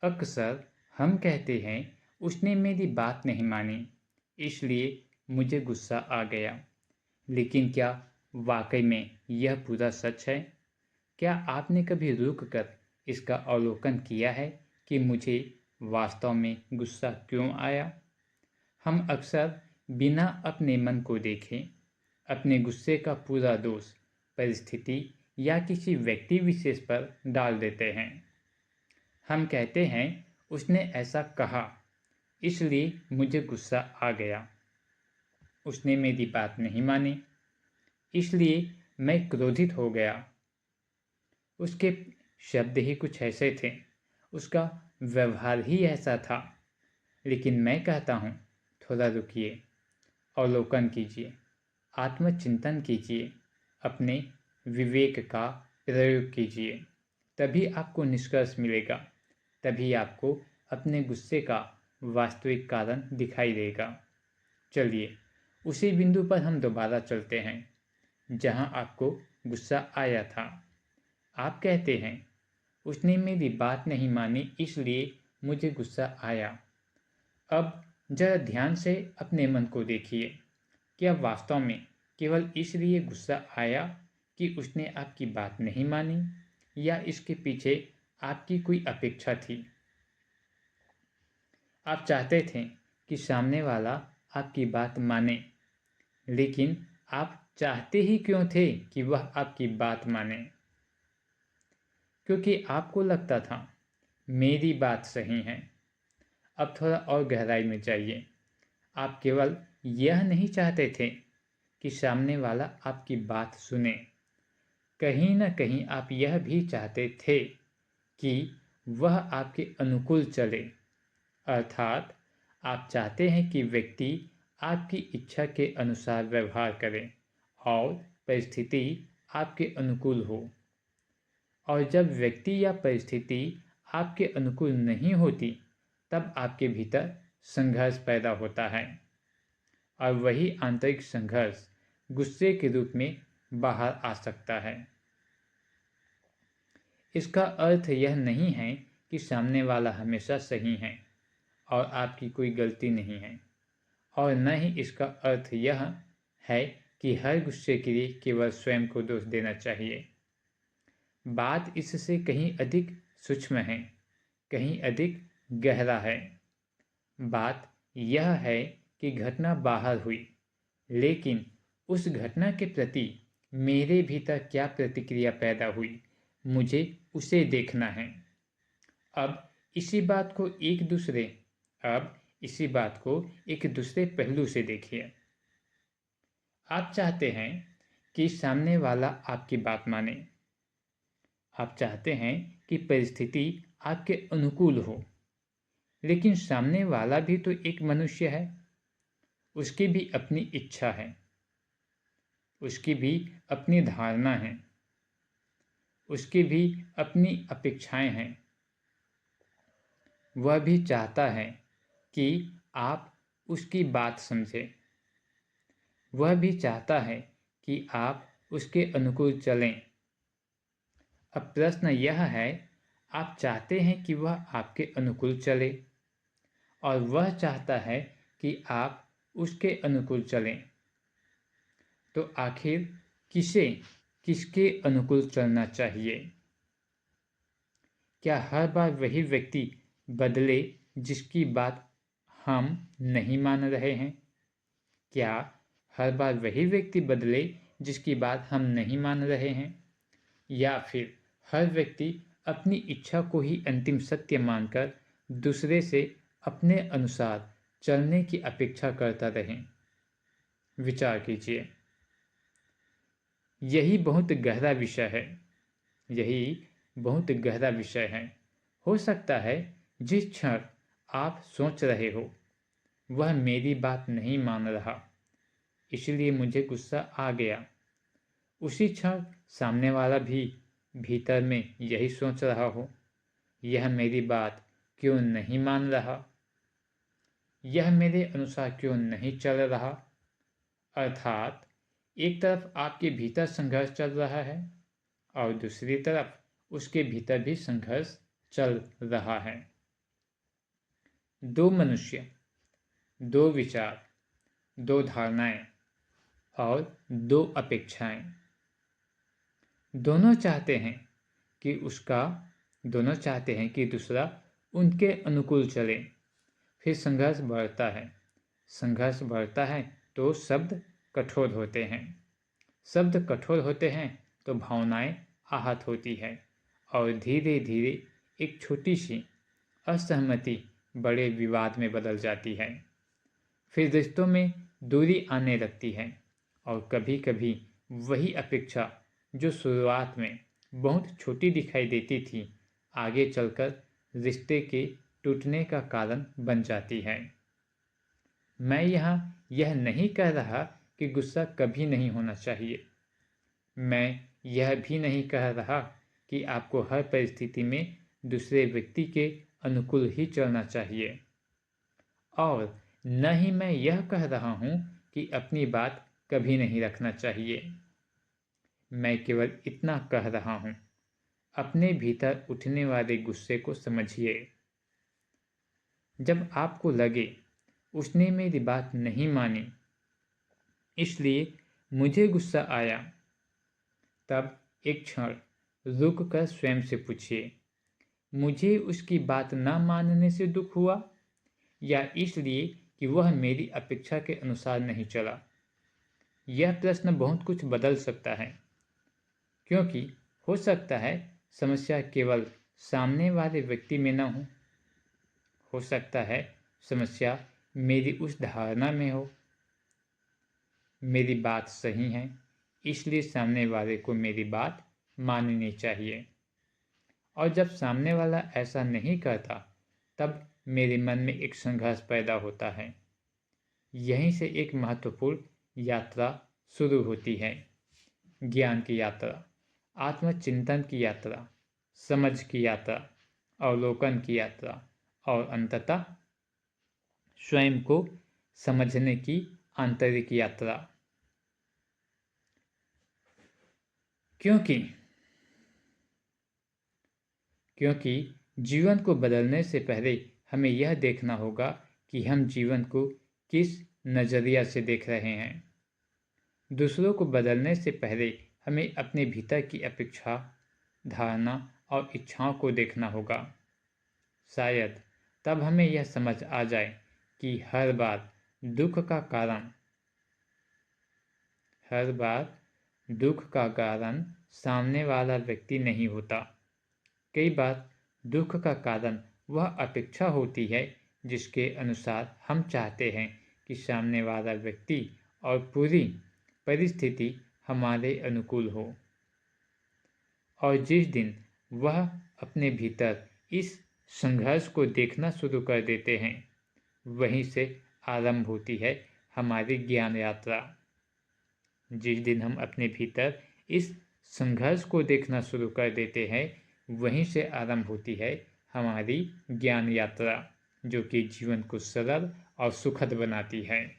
अक्सर हम कहते हैं उसने मेरी बात नहीं मानी, इसलिए मुझे गुस्सा आ गया। लेकिन क्या वाकई में यह पूरा सच है? क्या आपने कभी रुक कर इसका अवलोकन किया है कि मुझे वास्तव में गुस्सा क्यों आया? हम अक्सर बिना अपने मन को देखे अपने गुस्से का पूरा दोष परिस्थिति या किसी व्यक्ति विशेष पर डाल देते हैं। हम कहते हैं उसने ऐसा कहा इसलिए मुझे गुस्सा आ गया। उसने मेरी बात नहीं मानी इसलिए मैं क्रोधित हो गया। उसके शब्द ही कुछ ऐसे थे, उसका व्यवहार ही ऐसा था। लेकिन मैं कहता हूँ थोड़ा रुकिए, अवलोकन कीजिए, आत्मचिंतन कीजिए, अपने विवेक का प्रयोग कीजिए। तभी आपको निष्कर्ष मिलेगा, तभी आपको अपने गुस्से का वास्तविक कारण दिखाई देगा। चलिए उसी बिंदु पर हम दोबारा चलते हैं जहां आपको गुस्सा आया था। आप कहते हैं उसने मेरी बात नहीं मानी इसलिए मुझे गुस्सा आया। अब जरा ध्यान से अपने मन को देखिए, क्या वास्तव में केवल इसलिए गुस्सा आया कि उसने आपकी बात नहीं मानी या इसके पीछे आपकी कोई अपेक्षा थी? आप चाहते थे कि सामने वाला आपकी बात माने, लेकिन आप चाहते ही क्यों थे कि वह आपकी बात माने? क्योंकि आपको लगता था मेरी बात सही है। अब थोड़ा और गहराई में जाइए। आप केवल यह नहीं चाहते थे कि सामने वाला आपकी बात सुने, कहीं ना कहीं आप यह भी चाहते थे कि वह आपके अनुकूल चले। अर्थात आप चाहते हैं कि व्यक्ति आपकी इच्छा के अनुसार व्यवहार करे और परिस्थिति आपके अनुकूल हो। और जब व्यक्ति या परिस्थिति आपके अनुकूल नहीं होती, तब आपके भीतर संघर्ष पैदा होता है और वही आंतरिक संघर्ष गुस्से के रूप में बाहर आ सकता है। इसका अर्थ यह नहीं है कि सामने वाला हमेशा सही है और आपकी कोई गलती नहीं है, और न ही इसका अर्थ यह है कि हर गुस्से के लिए केवल स्वयं को दोष देना चाहिए। बात इससे कहीं अधिक सूक्ष्म है, कहीं अधिक गहरा है। बात यह है कि घटना बाहर हुई, लेकिन उस घटना के प्रति मेरे भीतर क्या प्रतिक्रिया पैदा हुई, मुझे उसे देखना है। अब इसी बात को एक दूसरे पहलू से देखिए। आप चाहते हैं कि सामने वाला आपकी बात माने। आप चाहते हैं कि परिस्थिति आपके अनुकूल हो, लेकिन सामने वाला भी तो एक मनुष्य है। उसकी भी अपनी इच्छा है, उसकी भी अपनी धारणा है, उसकी भी अपनी अपेक्षाएं हैं। वह भी चाहता है कि आप उसकी बात समझें। वह भी चाहता है कि आप उसके अनुकूल चलें। अब प्रश्न यह है, आप चाहते हैं कि वह आपके अनुकूल चले और वह चाहता है कि आप उसके अनुकूल चलें। तो आखिर किसके अनुकूल चलना चाहिए? क्या हर बार वही व्यक्ति बदले जिसकी बात हम नहीं मान रहे हैं? क्या हर बार वही व्यक्ति बदले जिसकी बात हम नहीं मान रहे हैं? या फिर हर व्यक्ति अपनी इच्छा को ही अंतिम सत्य मानकर दूसरे से अपने अनुसार चलने की अपेक्षा करता रहे? विचार कीजिए। यही बहुत गहरा विषय है। हो सकता है जिस क्षण आप सोच रहे हो वह मेरी बात नहीं मान रहा इसलिए मुझे गुस्सा आ गया, उसी क्षण सामने वाला भी भीतर में यही सोच रहा हो, यह मेरी बात क्यों नहीं मान रहा, यह मेरे अनुसार क्यों नहीं चल रहा। अर्थात एक तरफ आपके भीतर संघर्ष चल रहा है और दूसरी तरफ उसके भीतर भी संघर्ष चल रहा है। दो मनुष्य, दो विचार, दो धारणाएं और दो अपेक्षाएं। दोनों चाहते हैं कि दूसरा उनके अनुकूल चले। फिर संघर्ष बढ़ता है तो शब्द कठोर होते हैं। शब्द कठोर होते हैं तो भावनाएं आहत होती है और धीरे धीरे एक छोटी सी असहमति बड़े विवाद में बदल जाती है। फिर रिश्तों में दूरी आने लगती है और कभी कभी वही अपेक्षा जो शुरुआत में बहुत छोटी दिखाई देती थी, आगे चलकर रिश्ते के टूटने का कारण बन जाती है। मैं यहाँ यह नहीं कह रहा कि गुस्सा कभी नहीं होना चाहिए। मैं यह भी नहीं कह रहा कि आपको हर परिस्थिति में दूसरे व्यक्ति के अनुकूल ही चलना चाहिए। और न ही मैं यह कह रहा हूँ कि अपनी बात कभी नहीं रखना चाहिए। मैं केवल इतना कह रहा हूँ, अपने भीतर उठने वाले गुस्से को समझिए। जब आपको लगे उसने मेरी बात नहीं मानी, इसलिए मुझे गुस्सा आया, तब एक क्षण रुक कर स्वयं से पूछिए, मुझे उसकी बात न मानने से दुख हुआ या इसलिए कि वह मेरी अपेक्षा के अनुसार नहीं चला? यह प्रश्न बहुत कुछ बदल सकता है, क्योंकि हो सकता है समस्या केवल सामने वाले व्यक्ति में न हो सकता है समस्या मेरी उस धारणा में हो। मेरी बात सही है, इसलिए सामने वाले को मेरी बात माननी चाहिए। और जब सामने वाला ऐसा नहीं करता, तब मेरे मन में एक संघर्ष पैदा होता है। यहीं से एक महत्वपूर्ण यात्रा शुरू होती है। ज्ञान की यात्रा, आत्मचिंतन की यात्रा, समझ की यात्रा, अवलोकन की यात्रा और अंततः स्वयं को समझने की आंतरिक यात्रा। क्योंकि जीवन को बदलने से पहले हमें यह देखना होगा कि हम जीवन को किस नज़रिया से देख रहे हैं। दूसरों को बदलने से पहले हमें अपने भीतर की अपेक्षा, धारणा और इच्छाओं को देखना होगा। शायद तब हमें यह समझ आ जाए कि हर बार दुख का कारण सामने वाला व्यक्ति नहीं होता। कई बार दुख का कारण वह अपेक्षा होती है जिसके अनुसार हम चाहते हैं कि सामने वाला व्यक्ति और पूरी परिस्थिति हमारे अनुकूल हो। और जिस दिन वह अपने भीतर इस संघर्ष को देखना शुरू कर देते हैं, वहीं से आरंभ होती है हमारी ज्ञान यात्रा। जिस दिन हम अपने भीतर इस संघर्ष को देखना शुरू कर देते हैं, वहीं से आरंभ होती है हमारी ज्ञान यात्रा, जो कि जीवन को सरल और सुखद बनाती है।